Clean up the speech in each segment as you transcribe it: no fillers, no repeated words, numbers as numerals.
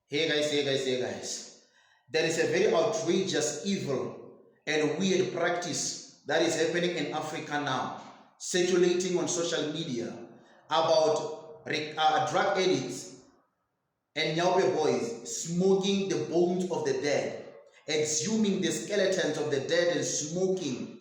Hey guys. There is a very outrageous, evil, and weird practice that is happening in Africa now, circulating on social media about drug addicts and Nyaope boys smoking the bones of the dead, exhuming the skeletons of the dead and smoking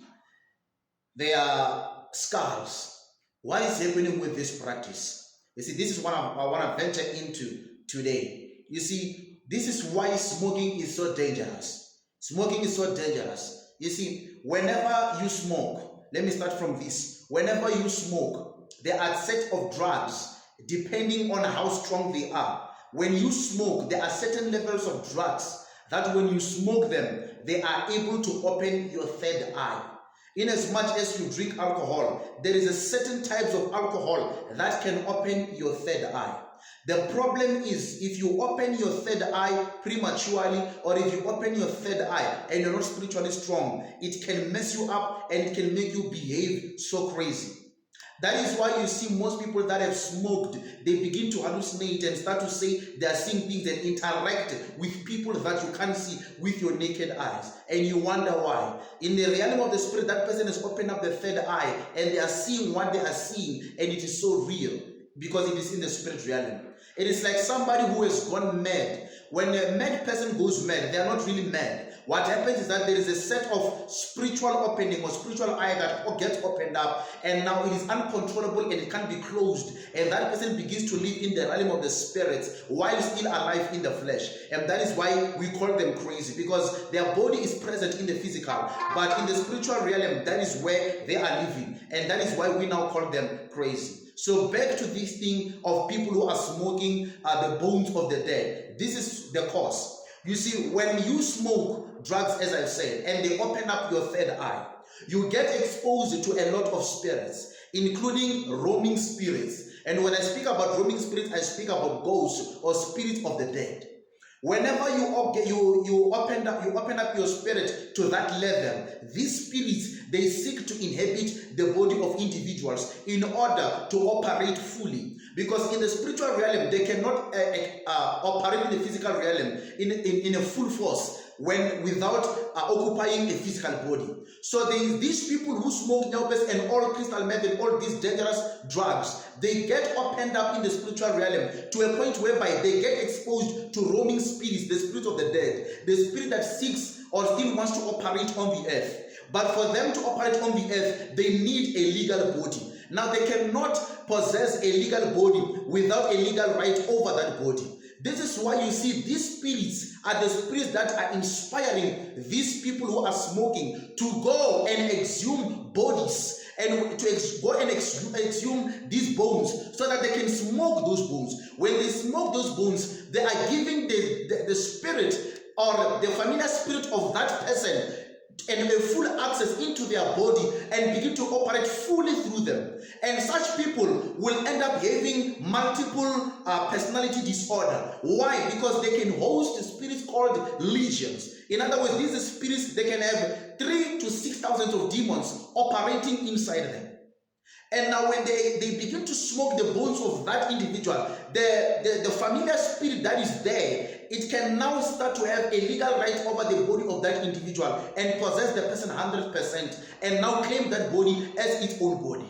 their skulls. What is happening with this practice? You see, this is what I want to venture into today. You see, this is why smoking is so dangerous. Smoking is so dangerous. You see, whenever you smoke, let me start from this. Whenever you smoke, there are set of drugs depending on how strong they are. When you smoke, there are certain levels of drugs that when you smoke them, they are able to open your third eye. In as much as you drink alcohol, there is a certain types of alcohol that can open your third eye. The problem is if you open your third eye prematurely, or if you open your third eye and you're not spiritually strong, it can mess you up and it can make you behave so crazy. That is why you see most people that have smoked, they begin to hallucinate and start to say they are seeing things and interact with people that you can't see with your naked eyes. And you wonder why. In the realm of the spirit, that person has opened up the third eye and they are seeing what they are seeing, and it is so real because it is in the spirit realm. It is like somebody who has gone mad. When a mad person goes mad, they are not really mad. What happens is that there is a set of spiritual opening or spiritual eye that gets opened up, and now it is uncontrollable and it can't be closed, and that person begins to live in the realm of the spirits while still alive in the flesh. And that is why we call them crazy, because their body is present in the physical, but in the spiritual realm, that is where they are living, and that is why we now call them crazy. So back to this thing of people who are smoking the bones of the dead. This is the cause. You see, when you smoke drugs, as I've said, and they open up your third eye, you get exposed to a lot of spirits, including roaming spirits. And when I speak about roaming spirits, I speak about ghosts or spirits of the dead. Whenever you open up your spirit to that level, these spirits, they seek to inhabit the body of individuals in order to operate fully. Because in the spiritual realm, they cannot operate in the physical realm in a full force without occupying a physical body. So these people who smoke Nyaopes and all crystal meth and all these dangerous drugs, they get opened up in the spiritual realm to a point whereby they get exposed to roaming spirits, the spirit of the dead, the spirit that seeks or still wants to operate on the earth. But for them to operate on the earth, they need a legal body. Now they cannot possess a legal body without a legal right over that body. This is why you see these spirits are the spirits that are inspiring these people who are smoking to go and exhume bodies and to go and exhume these bones so that they can smoke those bones. When they smoke those bones, they are giving the spirit or the familiar spirit of that person and a full access into their body and begin to operate fully through them. And such people will end up having multiple personality disorder. Why? Because they can host spirits called legions. In other words, these spirits, they can have 3,000 to 6,000 of demons operating inside them. And now when they begin to smoke the bones of that individual, the familiar spirit that is there, it can now start to have a legal right over the body of that individual and possess the person 100% and now claim that body as its own body.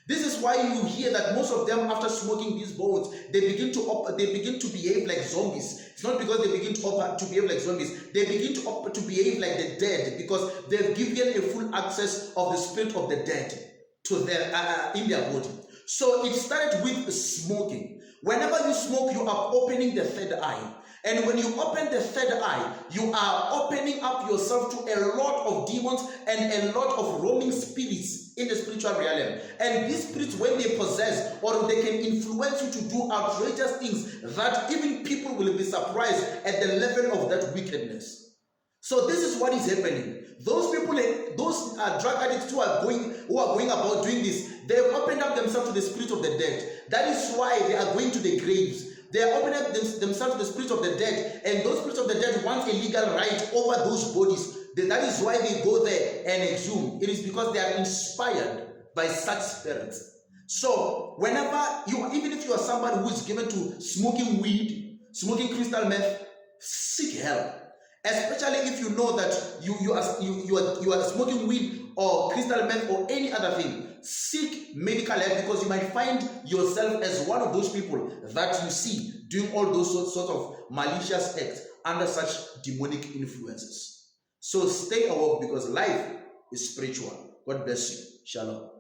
This is why you hear that most of them, after smoking these bones, they begin to behave like zombies. It's not because they begin to behave like zombies. They begin to behave like the dead because they've given a full access of the spirit of the dead to their in their body. So it started with smoking. Whenever you smoke, you are opening the third eye. And when you open the third eye, you are opening up yourself to a lot of demons and a lot of roaming spirits in the spiritual realm. And these spirits, when they possess or they can influence you to do outrageous things that even people will be surprised at the level of that wickedness. So this is what is happening. Those people, those drug addicts who are going about doing this, they have opened up themselves to the spirit of the dead. That is why they are going to the graves. They are opening up themselves to the spirit of the dead, and those spirits of the dead want a legal right over those bodies. That is why they go there and exhume. It is because they are inspired by such spirits. So whenever even if you are somebody who is given to smoking weed, smoking crystal meth, seek help. Especially if you know that you are smoking weed or crystal meth or any other thing, seek medical help, because you might find yourself as one of those people that you see doing all those sorts of malicious acts under such demonic influences. So stay awoke, because life is spiritual. God bless you. Shalom.